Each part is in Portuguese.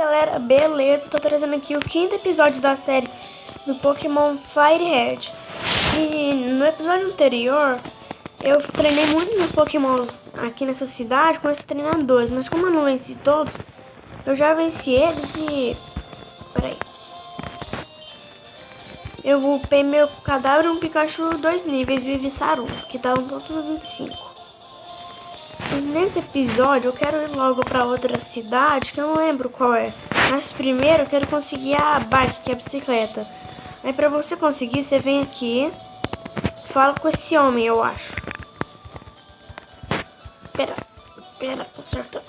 galera, beleza? Tô trazendo aqui o quinto episódio da série do Pokémon Fire Red. E no episódio anterior eu treinei muito meus Pokémons aqui nessa cidade com esses treinadores, mas como eu não venci todos, eu já venci eles e... peraí. Eu upei meu Cadáver, um Pikachu 2 níveis e o Ivysaur, que estavam todos no 25. E nesse episódio eu quero ir logo pra outra cidade, que eu não lembro qual é. Mas primeiro eu quero conseguir a bike, que é a bicicleta. Aí pra você conseguir, você vem aqui, fala com esse homem, eu acho. Pera, conserta.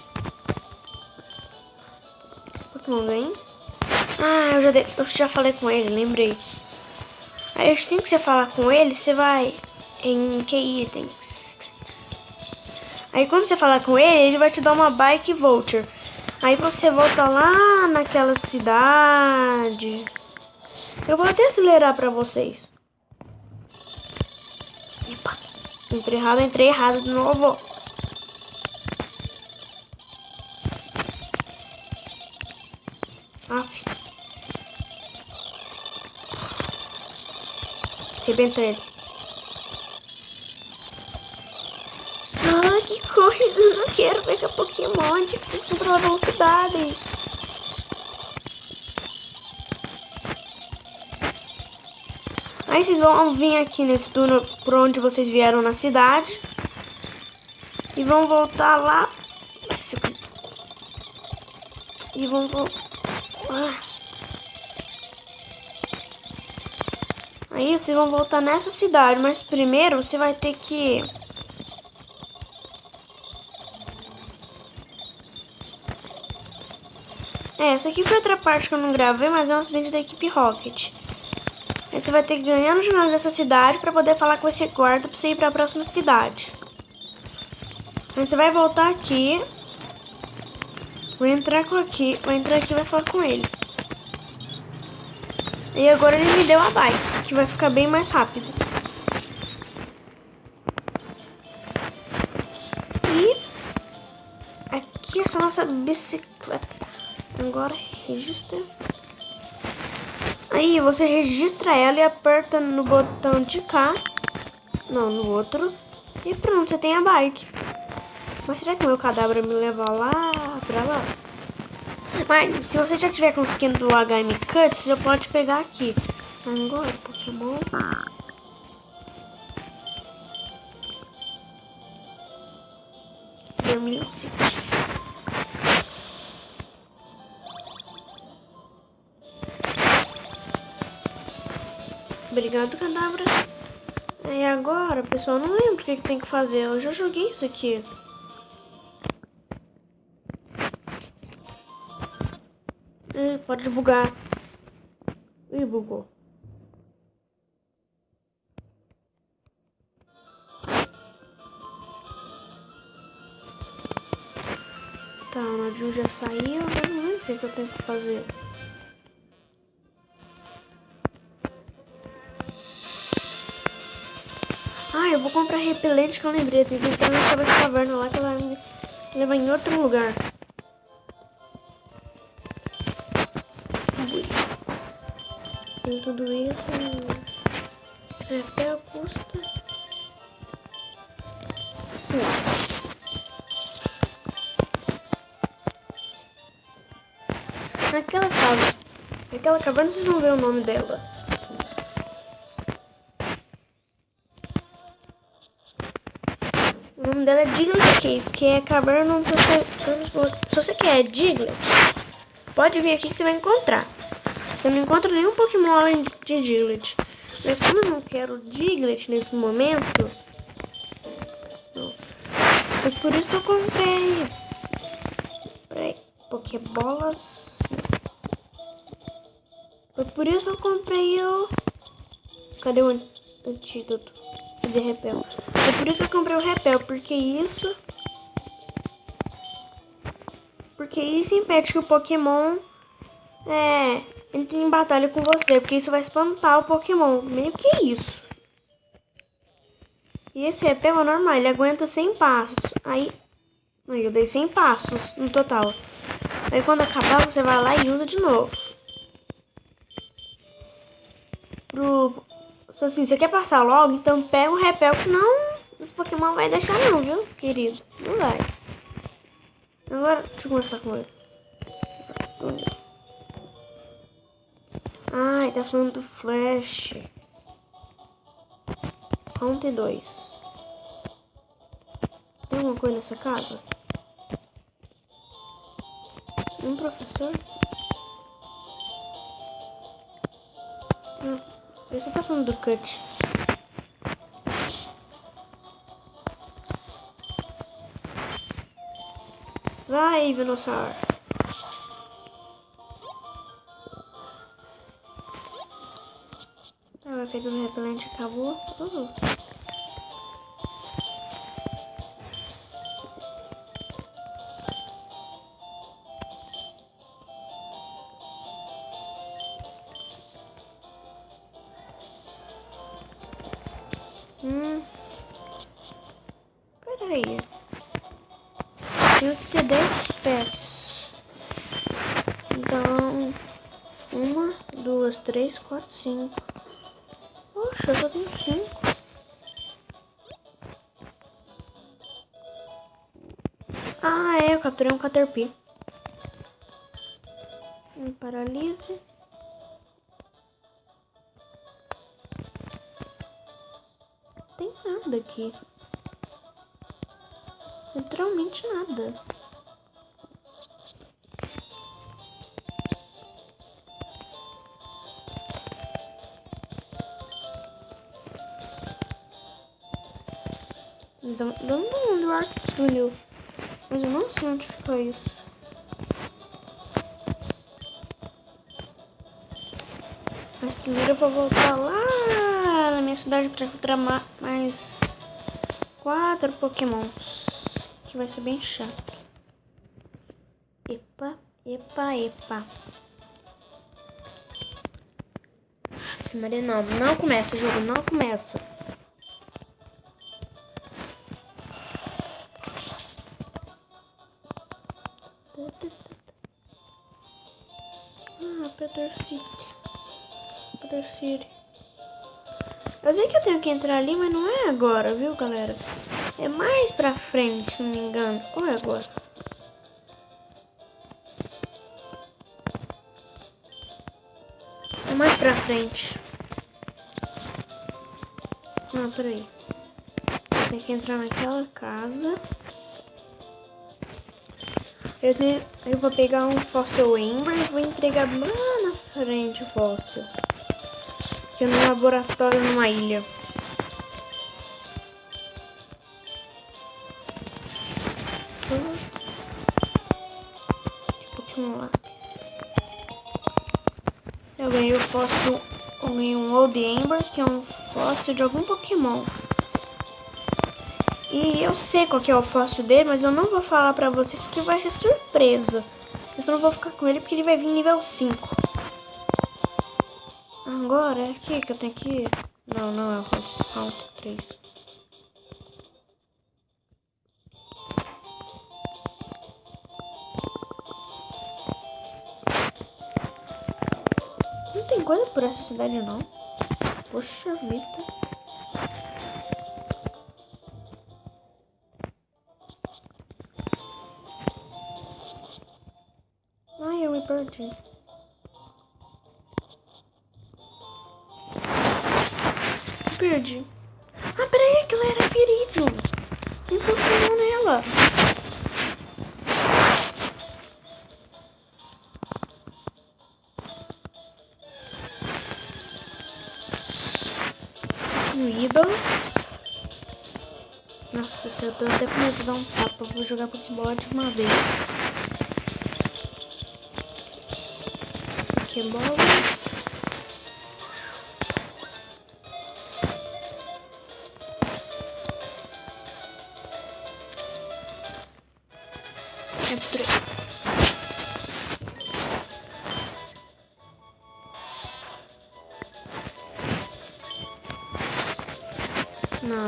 Pokémon vem. Ah, eu já falei com ele, lembrei. Aí assim que você falar com ele, você vai em que itens? Aí quando você falar com ele vai te dar uma bike voucher. Aí você volta lá naquela cidade. Eu vou até acelerar pra vocês. Epa, entrei errado de novo. Arrebenta ele. Ah, que coisa! Não quero pegar Pokémon, é difícil controlar a velocidade. Aí vocês vão vir aqui nesse túnel por onde vocês vieram na cidade. E vão voltar lá. E vão voltar. Aí vocês vão voltar nessa cidade, mas primeiro você vai ter que... essa aqui foi outra parte que eu não gravei, mas é um acidente da equipe Rocket. Aí você vai ter que ganhar no jornal dessa cidade pra poder falar com esse guarda pra você ir pra próxima cidade. Aí você vai voltar aqui. Vou entrar aqui e vai falar com ele. E agora ele me deu a bike, que vai ficar bem mais rápido. E aqui é essa nossa bicicleta. Agora registra. Aí você registra ela e aperta no botão de cá. Não, no outro. E pronto, você tem a bike. Mas será que o meu cadáver me leva lá pra lá? Mas se você já tiver conseguindo o HM Cut, você já pode pegar aqui. Agora, Pokémon. Vermilion City. Obrigado, Cadabra. E agora, pessoal, não lembro o que tem que fazer. Eu já joguei isso aqui. Pode bugar. Ih, bugou. Tá, o Nadinho já saiu. Eu não lembro o que eu tenho que fazer. Ah, eu vou comprar repelente que eu lembrei. Tem que entrar naquela caverna lá que ela vai me levar em outro lugar. Tem tudo isso. Repel custa 5. Naquela caverna vocês vão ver o nome dela. O nome dela é Diglett Cave, que é a caverna onde se você quer Diglett, pode vir aqui que você vai encontrar. Você não encontra nenhum Pokémon além de Diglett. Mas como eu não quero Diglett nesse momento, mas por isso eu comprei. Peraí, Pokébolas. Foi por isso eu comprei o... Cadê o antídoto? De repel. Foi por isso que eu comprei o repel, porque isso impede que o Pokémon entre em batalha com você, porque isso vai espantar o Pokémon. Meio que isso. E esse repel é normal, ele aguenta 100 passos. Aí eu dei 100 passos no total. Aí quando acabar, você vai lá e usa de novo. Se assim, você quer passar logo, então pega um repel, senão esse Pokémon vai deixar não, viu, querido? Não vai. Agora, deixa eu conversar com ele. Ai, tá falando do Flash. Round 2. Tem alguma coisa nessa casa? Um professor? Não, você tá falando do Cut. Vai, Venusaur. Tava pegando repelente, acabou. Peraí. Tenho que ter 10 peças. Então, 1, 2, 3, 4, 5. Poxa, eu só tenho 5. Ah, é, eu capturei um Caterpie. Paralise. Não tem nada aqui. Literalmente nada. Dando onde o arco túnel. Mas eu não sei onde fica isso. Mas primeiro eu vou voltar lá na minha cidade pra capturar mais 4 Pokémons. Que vai ser bem chato. Epa, epa, epa. Maria, não começa o jogo, não começa. Peter City. Eu sei que eu tenho que entrar ali, mas não é agora, viu, galera? É mais pra frente, se não me engano. Ou é agora? É mais pra frente. Não, peraí. Tem que entrar naquela casa. Eu vou pegar um fóssil Ember e vou entregar lá na frente o fóssil. Que é no laboratório numa ilha. Pokémon lá. Eu ganhei o fóssil. Eu ganhei um Old Ember, que é um fóssil de algum Pokémon. E eu sei qual que é o fóssil dele, mas eu não vou falar pra vocês porque vai ser surpresa. Eu não vou ficar com ele porque ele vai vir nível 5. Agora é aqui que eu tenho que ir. Não é o round 3. Não tem coisa por essa cidade não. Poxa vida. Ai, eu me perdi. Perdi. Ah, peraí, aquela era Viridium. Tem Pokémon nela. Weedle. Nossa, se eu tô até com medo de dar um tapa, vou jogar Pokébola de uma vez. Pokébola.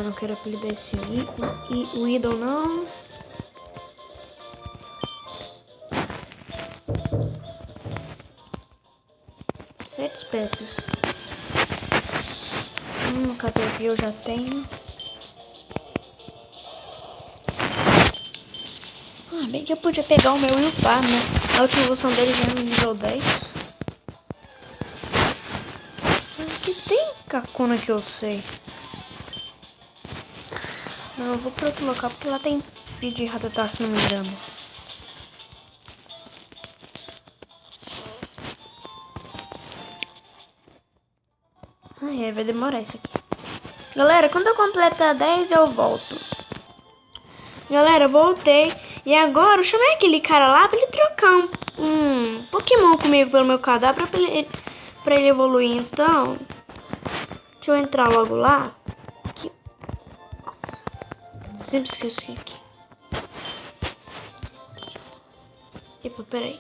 Não quero apelidar esse Weedle não. 7 espécies. Caterpillar eu já tenho. Bem que eu podia pegar o meu e upar, né? A última evolução dele já é no nível 10. Aqui tem Kakuna que eu sei. Não, eu vou pra outro local porque lá tem vídeo de Rattata, se não me engano. Vai demorar isso aqui. Galera, quando eu completar 10 eu volto. Galera, voltei. E agora eu chamei aquele cara lá pra ele trocar um Pokémon comigo pelo meu cadáver pra ele evoluir. Então, deixa eu entrar logo lá. Aqui. Nossa, sempre esqueço aqui. Epa, peraí.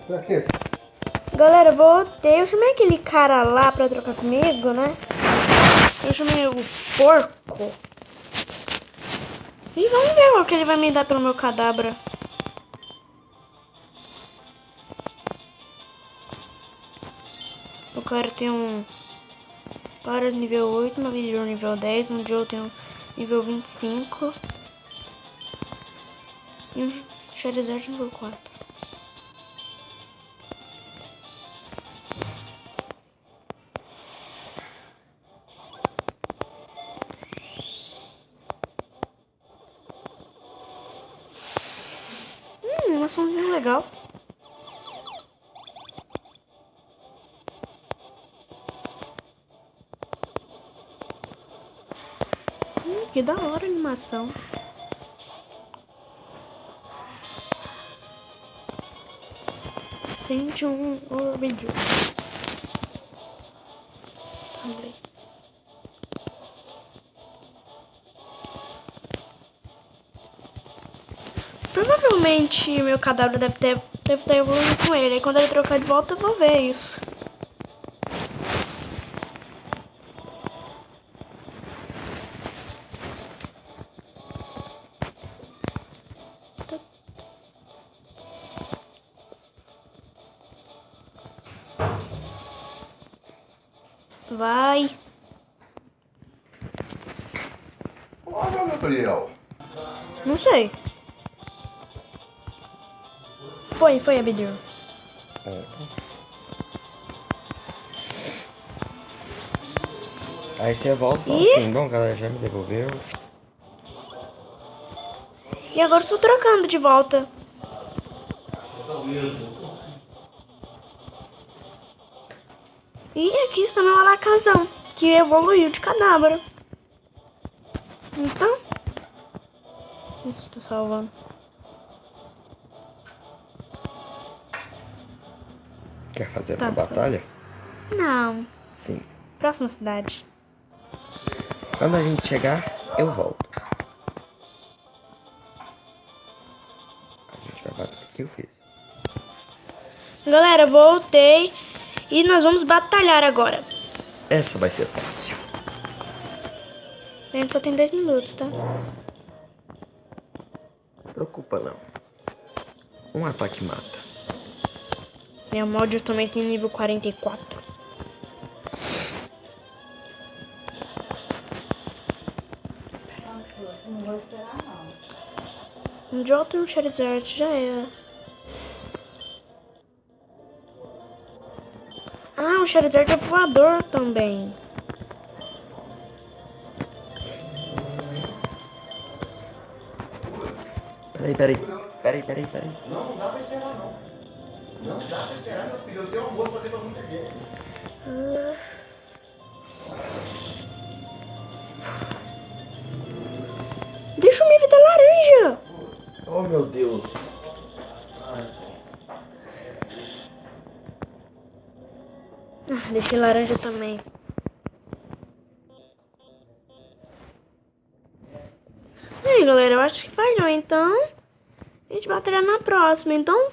Pra quê? Galera, voltei. Eu chamei aquele cara lá pra trocar comigo, né? Eu chamei o porco. E vamos ver o que ele vai me dar pelo meu cadáver. O cara tem um para nível 8, uma vídeo nível 10, um Joe tem um nível 25 e um Charizard nível 4. Uma somzinha legal. Que da hora a animação. Sente um vídeo. Também. Provavelmente meu cadáver deve estar evoluindo com ele. E quando ele trocar de volta eu vou ver isso. Vai. Olha, Gabriel. Não sei. Foi, Abedil. Aí você volta e fala assim, bom galera, já me devolveu. E agora estou trocando de volta. E aqui está meu alacazão, que evoluiu de cadáver. Então, estou salvando. Quer fazer uma batalha? Não. Sim. Próxima cidade. Quando a gente chegar, eu volto. A gente vai batalhar. O que eu fiz? Galera, voltei. E nós vamos batalhar agora. Essa vai ser fácil. A gente só tem 10 minutos, tá? Não preocupa não. Um ataque mata. Meu mod também tem nível 44. Não vou esperar não. Um Jolteon e um Charizard já era. Ah, o Charizard é voador também. Peraí. Não dá pra esperar, não. Não dá pra esperar, meu filho. Eu tenho amor pra fazer pra muita gente. Deixa o Mive da laranja. Oh meu Deus. Deixei laranja também. E aí, galera, eu acho que falhou, então a gente batalha na próxima. Então,